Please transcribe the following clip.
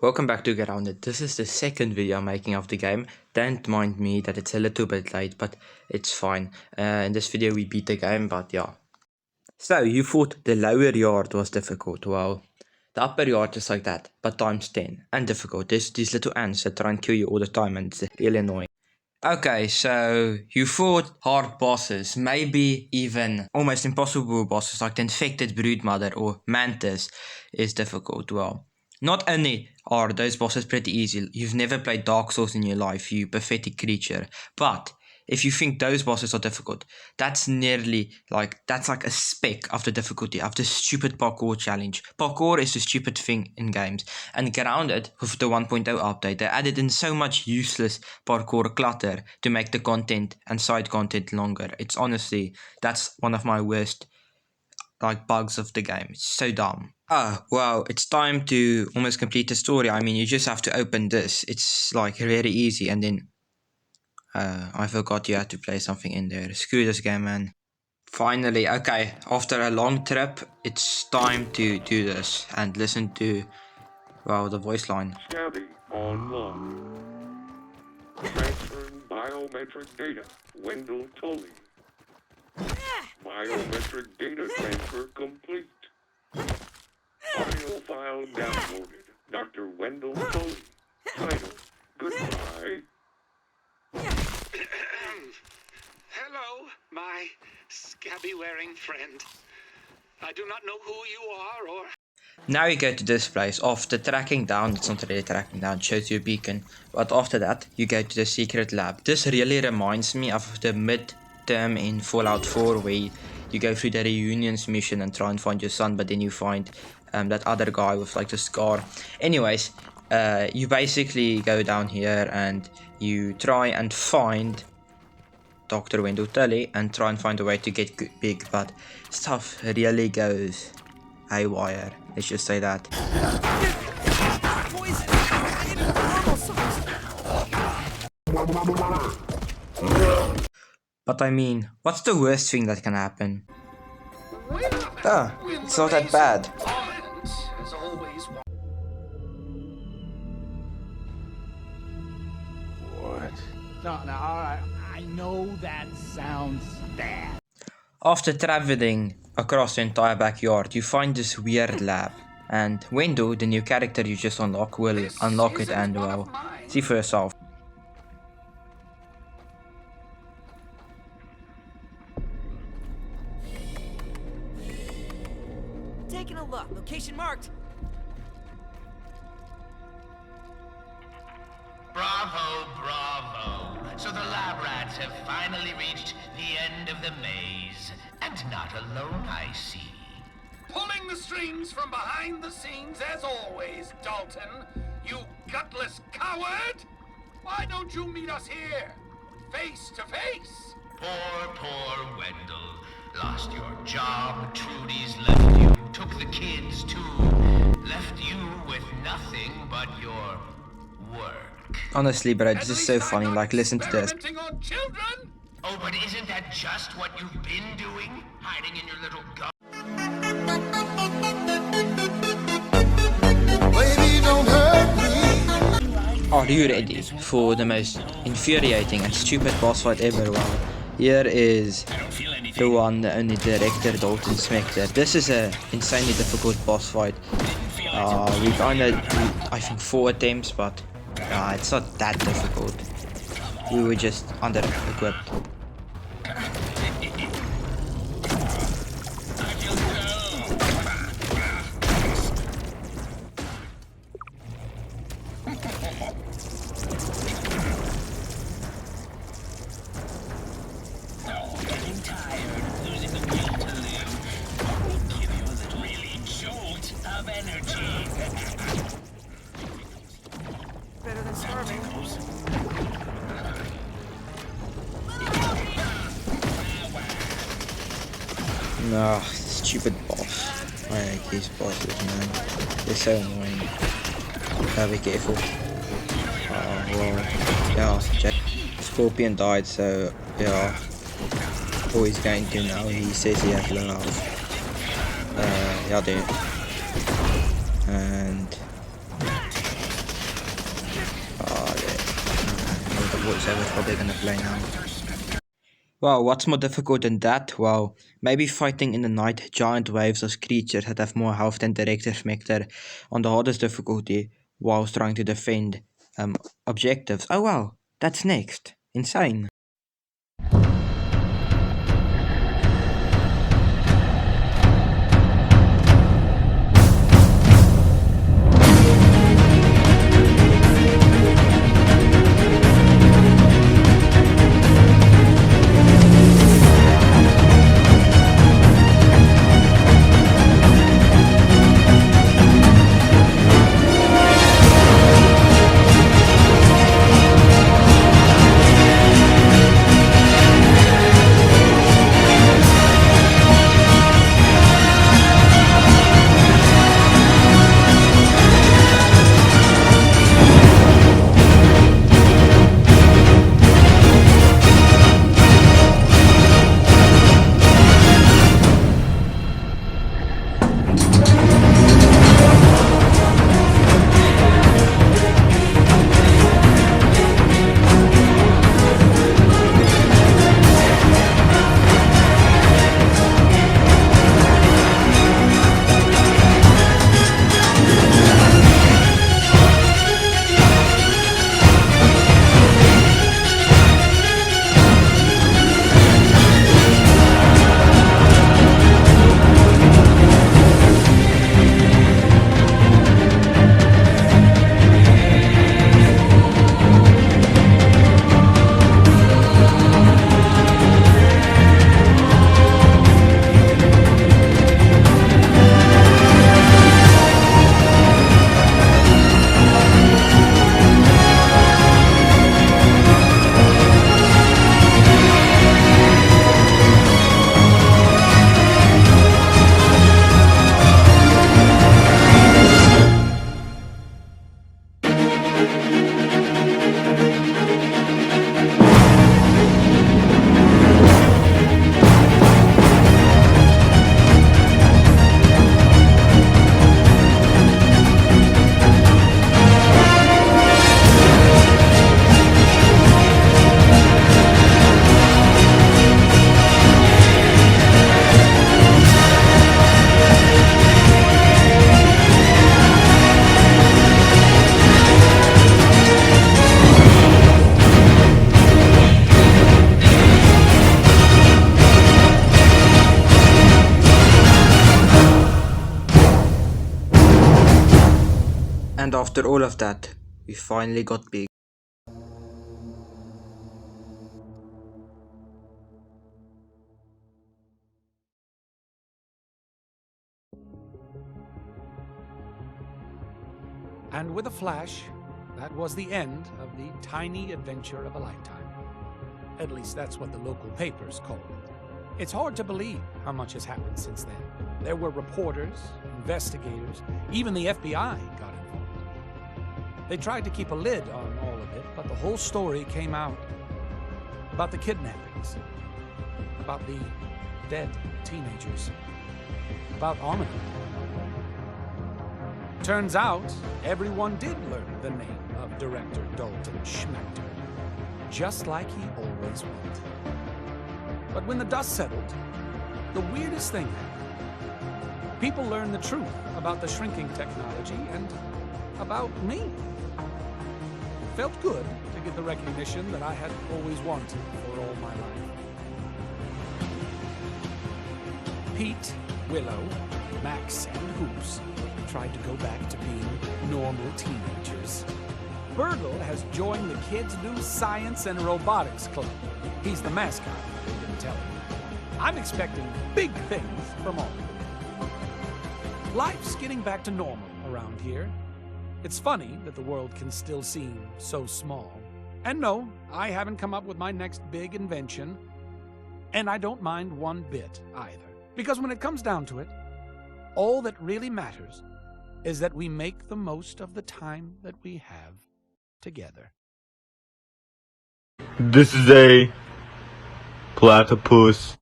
Welcome back to Grounded. This is the second video I'm making of the game. Don't mind me that it's a little bit late, but it's fine. In this video we beat the game, but yeah. So, you thought the lower yard was difficult. Well, the upper yard is like that, but times 10. And difficult. There's these little ants that try and kill you all the time, and it's really annoying. Okay, so you fought hard bosses, maybe even almost impossible bosses like the infected broodmother or mantis is difficult. Well, not only are those bosses pretty easy, you've never played Dark Souls in your life, you pathetic creature, but if you think those bosses are difficult, that's like a speck of the difficulty of the stupid parkour challenge. Parkour is a stupid thing in games, and Grounded, with the 1.0 update, they added in so much useless parkour clutter to make the content and side content longer. It's honestly, that's one of my worst bugs of the game. It's so dumb. Well, it's time to almost complete the story. I mean, you just have to open this. It's like very easy, and then I forgot you had to play something in there. Screw this game, man. Finally, okay, after a long trip, it's time to do this and listen to, well, the voice line. Scabby online. Transferring biometric data. Wendell Tully. Biometric data transfer complete. Audio file downloaded. Dr. Wendell Tully. Title, goodbye. Hello, my scabby-wearing friend. I do not know who you are or... Now you go to this place. After tracking down, it's not really tracking down, it shows you a beacon. But after that, you go to the secret lab. This really reminds me of the mid-term in Fallout 4 where you go through the reunions mission and try and find your son, but then you find that other guy with like the scar. Anyways, you basically go down here and you try and find Dr. Wendell Tully and try and find a way to get big, but stuff really goes haywire. Let's just say that. But I mean, what's the worst thing that can happen? It's not that bad. What? No, alright. I know that sounds bad. After traveling across the entire backyard, you find this weird lab. And Wendell, the new character you just unlock, will unlock it and, well, see for yourself. Taking a look. Location marked. Bravo, bravo. So the lab rats have finally reached the end of the maze. And not alone, I see. Pulling the strings from behind the scenes as always, Dalton. You gutless coward! Why don't you meet us here? Face to face? Poor Wendell. Lost your job, Trudy's left you, took the kids too. Left you with nothing but your work. Honestly, bro, this is so funny. Like, listen to this. On children? Oh, but isn't that just what you've been doing? Hiding in your little gun? Are you ready for the most infuriating and stupid boss fight ever? Well, here is the one, the only director, Dalton Smector. This is a insanely difficult boss fight. We've only, I think, 4 attempts, but it's not that difficult. We were just under-equipped. Better than starving. No, stupid boss. I hate these bosses, man. They're so annoying. Gotta be careful. Oh, well, yeah, Scorpion died, so, yeah. All he's going to now, he says he has low health. Yeah, dude. And voiceover probably gonna play now. Wow, what's more difficult than that? Well, maybe fighting in the night giant waves of creatures that have more health than Director Smector on the hardest difficulty whilst trying to defend objectives. Oh wow, that's next. Insane. And after all of that, we finally got big. And with a flash, that was the end of the tiny adventure of a lifetime. At least that's what the local papers call it. It's hard to believe how much has happened since then. There were reporters, investigators, even the FBI got involved. They tried to keep a lid on all of it, but the whole story came out. About the kidnappings, about the dead teenagers, about Armand. Turns out, everyone did learn the name of Director Dalton Schmechter, just like he always would. But when the dust settled, the weirdest thing happened. People learned the truth about the shrinking technology and about me. It felt good to get the recognition that I had always wanted for all my life. Pete, Willow, Max, and Hoops tried to go back to being normal teenagers. Burgle has joined the kids' new science and robotics club. He's the mascot, they didn't tell him. I'm expecting big things from all of them. Life's getting back to normal around here. It's funny that the world can still seem so small. And no, I haven't come up with my next big invention. And I don't mind one bit either. Because when it comes down to it, all that really matters is that we make the most of the time that we have together. This is a platypus.